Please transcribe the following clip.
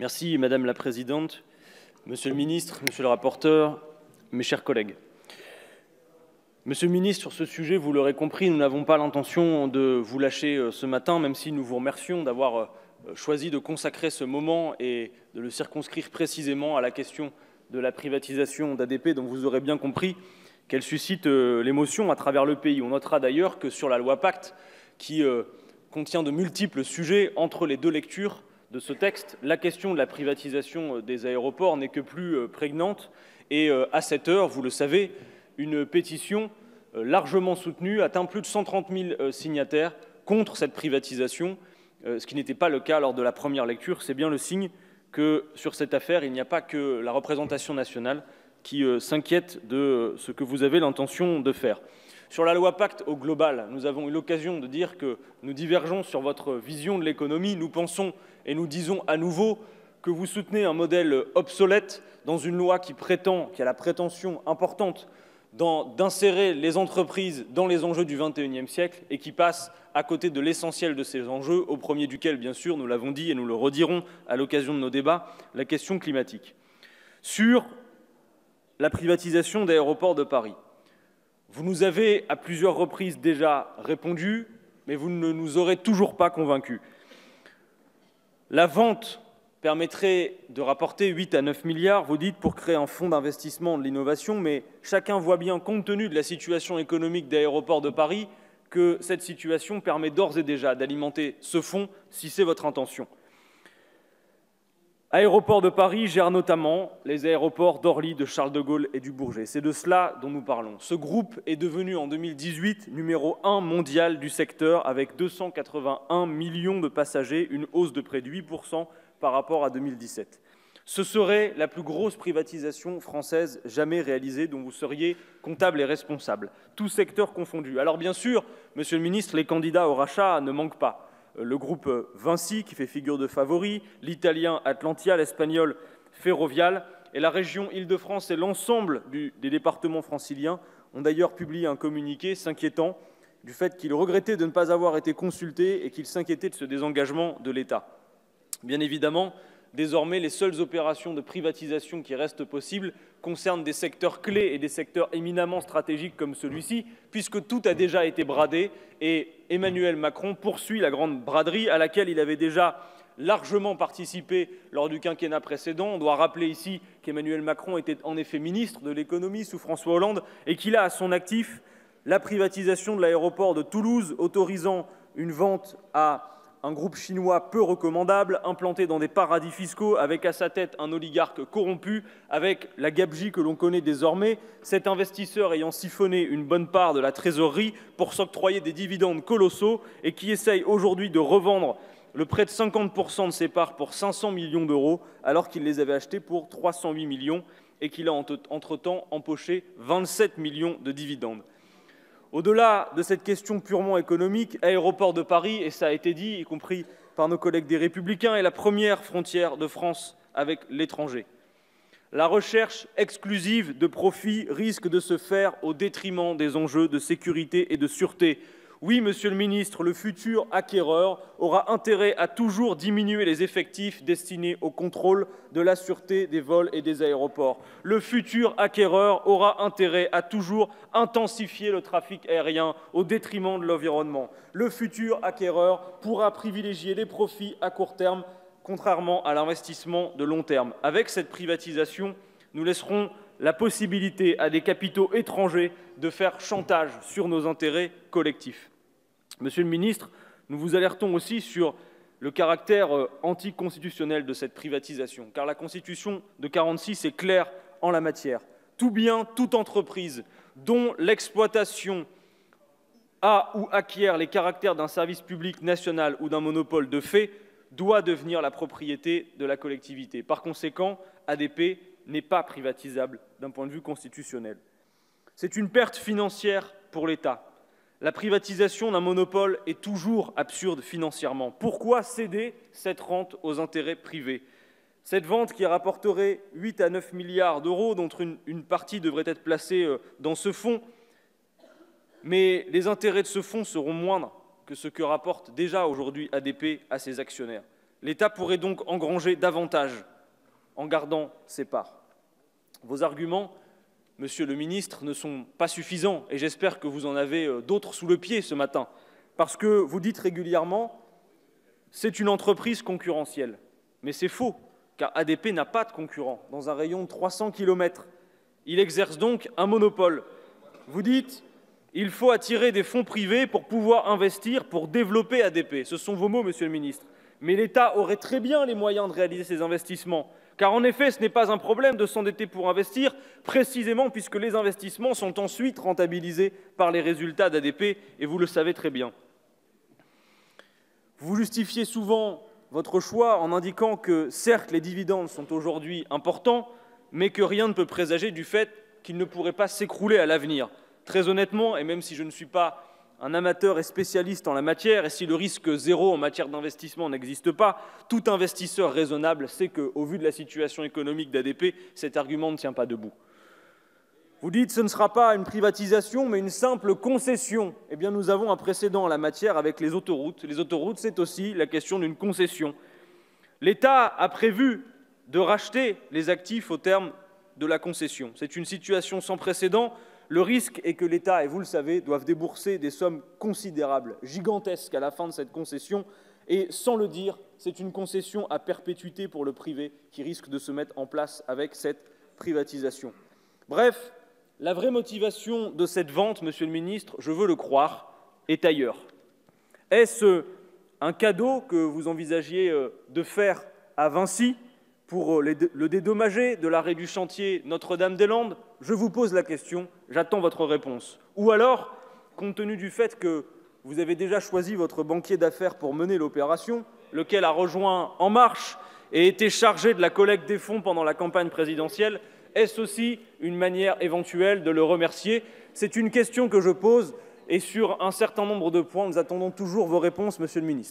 Merci Madame la Présidente, Monsieur le Ministre, Monsieur le rapporteur, mes chers collègues. Monsieur le Ministre, sur ce sujet, vous l'aurez compris, nous n'avons pas l'intention de vous lâcher ce matin, même si nous vous remercions d'avoir choisi de consacrer ce moment et de le circonscrire précisément à la question de la privatisation d'ADP, dont vous aurez bien compris qu'elle suscite l'émotion à travers le pays. On notera d'ailleurs que sur la loi Pacte, qui contient de multiples sujets entre les deux lectures de ce texte, la question de la privatisation des aéroports n'est que plus prégnante. Et à cette heure, vous le savez, une pétition largement soutenue atteint plus de 130 000 signataires contre cette privatisation, ce qui n'était pas le cas lors de la première lecture. C'est bien le signe que sur cette affaire, il n'y a pas que la représentation nationale qui s'inquiète de ce que vous avez l'intention de faire. Sur la loi Pacte au global, nous avons eu l'occasion de dire que nous divergeons sur votre vision de l'économie. Nous pensons et nous disons à nouveau que vous soutenez un modèle obsolète dans une loi qui a la prétention importante d'insérer les entreprises dans les enjeux du XXIe siècle et qui passe à côté de l'essentiel de ces enjeux, au premier duquel, bien sûr, nous l'avons dit et nous le redirons à l'occasion de nos débats, la question climatique. Sur la privatisation d'Aéroports de Paris, vous nous avez à plusieurs reprises déjà répondu, mais vous ne nous aurez toujours pas convaincus. La vente permettrait de rapporter 8 à 9 milliards, vous dites, pour créer un fonds d'investissement de l'innovation, mais chacun voit bien, compte tenu de la situation économique d'Aéroports de Paris, que cette situation permet d'ores et déjà d'alimenter ce fonds, si c'est votre intention. Aéroports de Paris gère notamment les aéroports d'Orly, de Charles de Gaulle et du Bourget. C'est de cela dont nous parlons. Ce groupe est devenu en 2018 numéro 1 mondial du secteur avec 281 millions de passagers, une hausse de près de 8% par rapport à 2017. Ce serait la plus grosse privatisation française jamais réalisée dont vous seriez comptable et responsable, tout secteur confondu. Alors bien sûr, Monsieur le Ministre, les candidats au rachat ne manquent pas. Le groupe Vinci, qui fait figure de favori, l'italien Atlantia, l'espagnol Ferrovial, et la région Île-de-France et l'ensemble des départements franciliens ont d'ailleurs publié un communiqué s'inquiétant du fait qu'ils regrettaient de ne pas avoir été consultés et qu'ils s'inquiétaient de ce désengagement de l'État. Bien évidemment, désormais, les seules opérations de privatisation qui restent possibles concernent des secteurs clés et des secteurs éminemment stratégiques comme celui-ci, puisque tout a déjà été bradé et Emmanuel Macron poursuit la grande braderie à laquelle il avait déjà largement participé lors du quinquennat précédent. On doit rappeler ici qu'Emmanuel Macron était en effet ministre de l'économie sous François Hollande et qu'il a à son actif la privatisation de l'aéroport de Toulouse, autorisant une vente à un groupe chinois peu recommandable, implanté dans des paradis fiscaux, avec à sa tête un oligarque corrompu, avec la gabegie que l'on connaît désormais, cet investisseur ayant siphonné une bonne part de la trésorerie pour s'octroyer des dividendes colossaux et qui essaye aujourd'hui de revendre le près de 50% de ses parts pour 500 millions d'euros, alors qu'il les avait achetés pour 308 millions et qu'il a entre-temps empoché 27 millions de dividendes. Au-delà de cette question purement économique, Aéroports de Paris, et ça a été dit, y compris par nos collègues des Républicains, est la première frontière de France avec l'étranger. La recherche exclusive de profit risque de se faire au détriment des enjeux de sécurité et de sûreté. Oui, Monsieur le Ministre, le futur acquéreur aura intérêt à toujours diminuer les effectifs destinés au contrôle de la sûreté des vols et des aéroports. Le futur acquéreur aura intérêt à toujours intensifier le trafic aérien au détriment de l'environnement. Le futur acquéreur pourra privilégier les profits à court terme, contrairement à l'investissement de long terme. Avec cette privatisation, nous laisserons la possibilité à des capitaux étrangers de faire chantage sur nos intérêts collectifs. Monsieur le Ministre, nous vous alertons aussi sur le caractère anticonstitutionnel de cette privatisation, car la Constitution de 1946 est claire en la matière. Tout bien, toute entreprise dont l'exploitation a ou acquiert les caractères d'un service public national ou d'un monopole de fait doit devenir la propriété de la collectivité. Par conséquent, ADP n'est pas privatisable d'un point de vue constitutionnel. C'est une perte financière pour l'État. La privatisation d'un monopole est toujours absurde financièrement. Pourquoi céder cette rente aux intérêts privés? Cette vente qui rapporterait 8 à 9 milliards d'euros, dont une partie devrait être placée dans ce fonds, mais les intérêts de ce fonds seront moindres que ce que rapporte déjà aujourd'hui ADP à ses actionnaires. L'État pourrait donc engranger davantage en gardant ses parts. Vos arguments, Monsieur le ministre, ne sont pas suffisants et j'espère que vous en avez d'autres sous le pied ce matin, parce que vous dites régulièrement « c'est une entreprise concurrentielle ». Mais c'est faux, car ADP n'a pas de concurrent dans un rayon de 300 km. Il exerce donc un monopole. Vous dites « il faut attirer des fonds privés pour pouvoir investir, pour développer ADP ». Ce sont vos mots, Monsieur le ministre. Mais l'État aurait très bien les moyens de réaliser ces investissements. Car en effet, ce n'est pas un problème de s'endetter pour investir, précisément puisque les investissements sont ensuite rentabilisés par les résultats d'ADP, et vous le savez très bien. Vous justifiez souvent votre choix en indiquant que, certes, les dividendes sont aujourd'hui importants, mais que rien ne peut présager du fait qu'ils ne pourraient pas s'écrouler à l'avenir. Très honnêtement, et même si je ne suis pas un amateur et spécialiste en la matière, et si le risque zéro en matière d'investissement n'existe pas, tout investisseur raisonnable sait qu'au vu de la situation économique d'ADP, cet argument ne tient pas debout. Vous dites que ce ne sera pas une privatisation, mais une simple concession. Eh bien, nous avons un précédent en la matière avec les autoroutes. Les autoroutes, c'est aussi la question d'une concession. L'État a prévu de racheter les actifs au terme de la concession. C'est une situation sans précédent. Le risque est que l'État, et vous le savez, doive débourser des sommes considérables, gigantesques à la fin de cette concession. Et sans le dire, c'est une concession à perpétuité pour le privé qui risque de se mettre en place avec cette privatisation. Bref, la vraie motivation de cette vente, Monsieur le ministre, je veux le croire, est ailleurs. Est-ce un cadeau que vous envisagiez de faire à Vinci pour le dédommager de l'arrêt du chantier Notre-Dame-des-Landes? Je vous pose la question, j'attends votre réponse. Ou alors, compte tenu du fait que vous avez déjà choisi votre banquier d'affaires pour mener l'opération, lequel a rejoint En Marche et été chargé de la collecte des fonds pendant la campagne présidentielle, est-ce aussi une manière éventuelle de le remercier? C'est une question que je pose et sur un certain nombre de points, nous attendons toujours vos réponses, Monsieur le ministre.